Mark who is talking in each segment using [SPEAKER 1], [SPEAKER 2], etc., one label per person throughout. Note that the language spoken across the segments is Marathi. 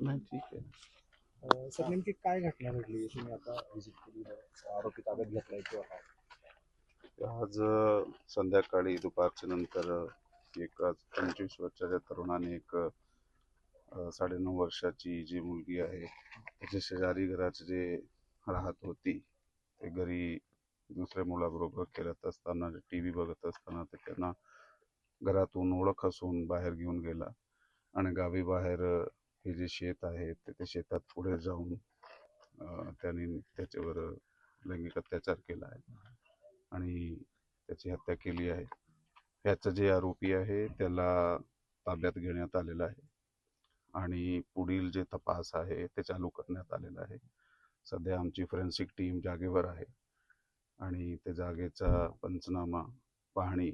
[SPEAKER 1] नाही ठीक आहे.
[SPEAKER 2] सर नेमकी काय घटना घडली, तुम्ही आता व्हिजिट केली, आरोपी ताब्यात घेतलाय किंवा काय?
[SPEAKER 1] आज संध्याकाळी दुपारच्या नंतर एक 25 वर्षाच्या तरुणाने एक 9.5 वर्षाची जी मुलगी आहे त्याच्या शेजारी घरात जे राहत होती ते घरी दुसऱ्या मुलाबरोबर खेळत असताना टी व्ही बघत असताना ते त्यांना घरातून ओळख असून बाहेर घेऊन गेला आणि गावी बाहेर हे जे शेत आहे ते शेतात पुढे जाऊन त्यांनी त्याच्यावर लैंगिक अत्याचार केला आहे आणि त्याची हत्या केली आहे. ह्याचा जे आरोपी आहे त्याला ताब्यात घेण्यात आलेला आहे आणि पुढील जे तपास आहे ते चालू करण्यात आलेला आहे. सध्या आमची फॉरेन्सिक टीम जागेवर आहे आणि त्या जागेचा पंचनामा पाहणी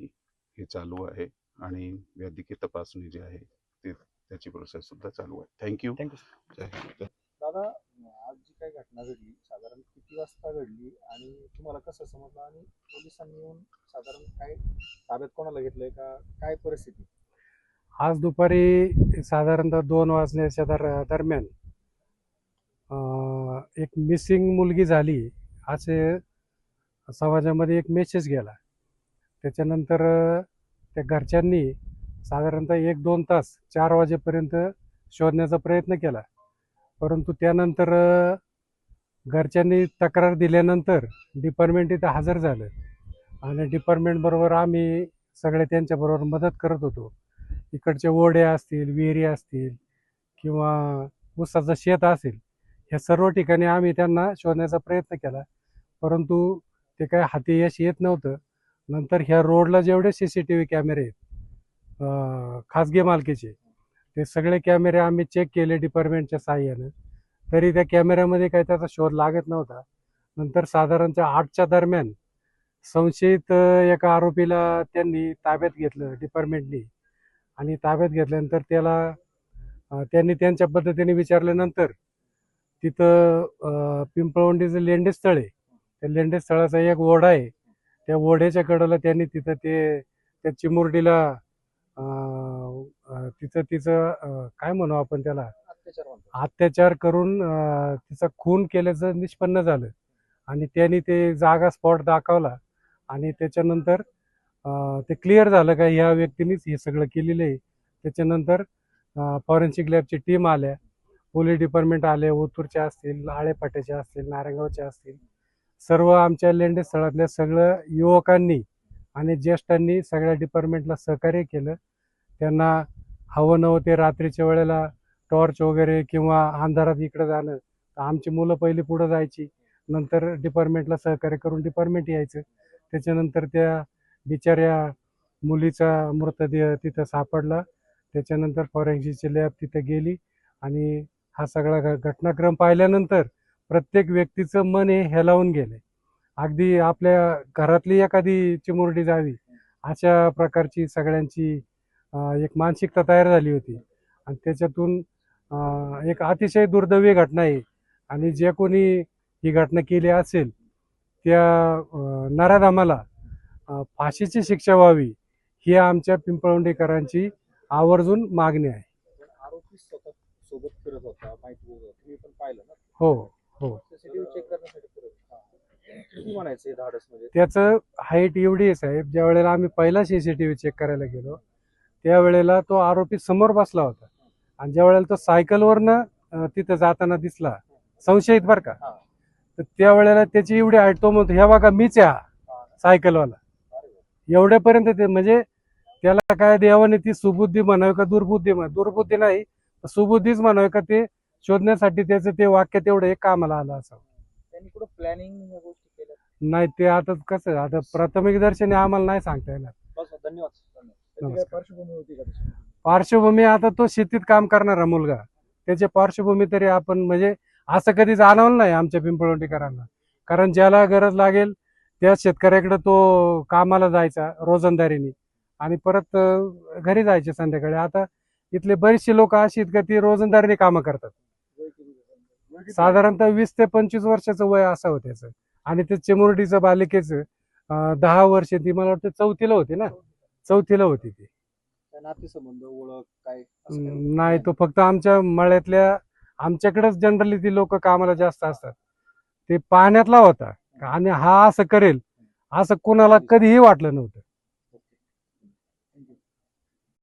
[SPEAKER 1] हे चालू आहे आणि वैद्यकीय तपासणी जी आहे ती त्याची प्रोसेस सुद्धा चालू आहे. थँक्यू.
[SPEAKER 2] दादा, आज जी काही घटना घडली साधारण किती वाजता घडली आणि तुम्हाला कसं समजलं, आणि पोलिसांनी येऊन साधारण काय ताब्यात कोणाला घेतलंय का, काय परिस्थिती?
[SPEAKER 3] आज दुपारी साधारणतः 2 वाजण्याच्या दरम्यान एक मिसिंग मुलगी झाली असे समाजामध्ये एक मेसेज गेला. त्याच्यानंतर त्या घरच्यांनी साधारणतः 1-2 तास 4 वाजेपर्यंत शोधण्याचा प्रयत्न केला, परंतु त्यानंतर घरच्यांनी तक्रार दिल्यानंतर डिपार्टमेंट इथं हजर झालं आणि डिपार्टमेंटबरोबर आम्ही सगळे त्यांच्याबरोबर मदत करत होतो. इकडचे ओढे असतील, विहिरी असतील किंवा ऊसाचं शेत असेल, ह्या सर्व ठिकाणी आम्ही त्यांना शोधण्याचा प्रयत्न केला, परंतु ते काय हाती यश येत नव्हतं. नंतर ह्या रोडला जेवढे CCTV कॅमेरे आहेत खाजगी मालकीचे, ते सगळे कॅमेरे आम्ही चेक केले डिपार्टमेंटच्या साहाय्यानं, तरी त्या कॅमेऱ्यामध्ये काही त्याचा शोध लागत नव्हता. नंतर साधारणतः 8च्या दरम्यान संशयित एका आरोपीला त्यांनी ताब्यात घेतलं डिपार्टमेंटनी आणि ताब्यात घेतल्यानंतर त्याला त्यांनी त्यांच्या पद्धतीने विचारल्यानंतर तिथं पिंपळवंडीचं लेंडेस्थळ आहे, त्या लेंडेस्थळाचा एक ओढा आहे, त्या ओढ्याच्या कडेला त्यांनी तिथं त्या चिमुरडीला तिचं काय म्हणू आपण त्याला, अत्याचार करून तिचा खून केल्याचं निष्पन्न झालं आणि त्यांनी ते जागा स्पॉट दाखवला आणि त्याच्यानंतर ते क्लिअर झालं का ह्या व्यक्तीनेच हे सगळं केलेलं आहे. त्याच्यानंतर फॉरेन्सिक लॅबची टीम आल्या, पोलीस डिपार्टमेंट आले, ओतूरचे असतील, आळेपाट्याचे असतील, नारायणगावचे असतील, सर्व आमच्या लेंडे स्थळातल्या सगळं युवकांनी आणि ज्येष्ठांनी सगळ्या डिपार्टमेंटला सहकार्य केलं. त्यांना हवं नव्हते रात्रीच्या वेळेला टॉर्च वगैरे किंवा अंधारात इकडं जाणं, तर आमची मुलं पहिली पुढं जायची, नंतर डिपार्टमेंटला सहकार्य करून डिपार्टमेंट यायचं. त्याच्यानंतर त्या बिचाऱ्या मुलीचा मृतदेह तिथं सापडला. त्याच्यानंतर फॉरेन्सिकची लॅब तिथं गेली आणि हा सगळा घटनाक्रम पाहिल्यानंतर प्रत्येक व्यक्तीचं मन हे हेलावून गेले. अगदी आपल्या घरातली एखादी चिमुरडी जावी अशा प्रकारची सगळ्यांची एक मानसिकता तयार झाली होती आणि त्याच्यातून एक अतिशय दुर्दैवी घटना आहे आणि जे कोणी ही घटना केली असेल त्या नराधमाला फाशीची शिक्षा व्हावी ही आमच्या पिंपळवंडीकरांची आवर्जून मागणी आहे.
[SPEAKER 2] आरोपी स्वतः सोबत फिरत होता, माहिती तुम्ही पण पाहिलं ना?
[SPEAKER 3] हो हो.
[SPEAKER 2] CCTV चेक करण्यासाठी फिरत होता. किती म्हणायचं धाडस म्हणजे?
[SPEAKER 3] त्याचं हाईट एवढी आहे साहेब, ज्या वेळेला आम्ही पहिला CCTV चेक करायला गेलो त्यावेळेला तो आरोपी समोर बसला होता आणि ज्या वेळेला तो सायकलवरनं तिथं जाताना दिसला, संशयित बरं का, तर त्यावेळेला त्याची एवढी हाईट, तो म्हणतो ह्या बघा मीच आहे सायकलवाला, एवढ्यापर्यंत ते, म्हणजे त्याला काय देवाने ती सुबुद्धी म्हणावी का दुर्बुद्धी दुर्बुद्धी नाही, सुबुद्धीच म्हणावी का, ते शोधण्यासाठी त्याचं ते वाक्य तेवढं एक कामाला आलं असावं.
[SPEAKER 2] त्यांनी कुठं प्लॅनिंग या गोष्टी केल्या?
[SPEAKER 3] नाही, ते आता कसं, आता प्राथमिक दर्शनी आम्हाला नाही सांगता येणार.
[SPEAKER 2] धन्यवाद. त्याची काय पार्श्वभूमी होती का?
[SPEAKER 3] पार्श्वभूमी, आता तो शेतीत काम करणारा मुलगा, त्याची पार्श्वभूमी तरी आपण म्हणजे असं कधी जाणवलं नाही आमच्या पिंपळवंडीकरांना, कारण ज्याला गरज लागेल त्या शेतकऱ्याकडे तो कामाला जायचा रोजंदारीने आणि परत घरी जायचे संध्याकाळी. आता इथले बरेचसे लोक अशी आहेत का ती रोजंदारीने कामं करतात. साधारणतः 20 ते 25 वर्षाचं वय असावं त्याचं, आणि ते चिमुरडीचं बालिकेचं 10 वर्ष, ती मला वाटतं 4थीला होती ना, 4थीला होती ती.
[SPEAKER 2] नातेसंबंध, ओळख काय?
[SPEAKER 3] नाही, तो फक्त आमच्या मळ्यातल्या आमच्याकडेच जनरली ती लोक कामाला जास्त असतात. ते पाहण्यातला होता आणि हा असं करेल असं कोणाला कधीही वाटलं नव्हतं.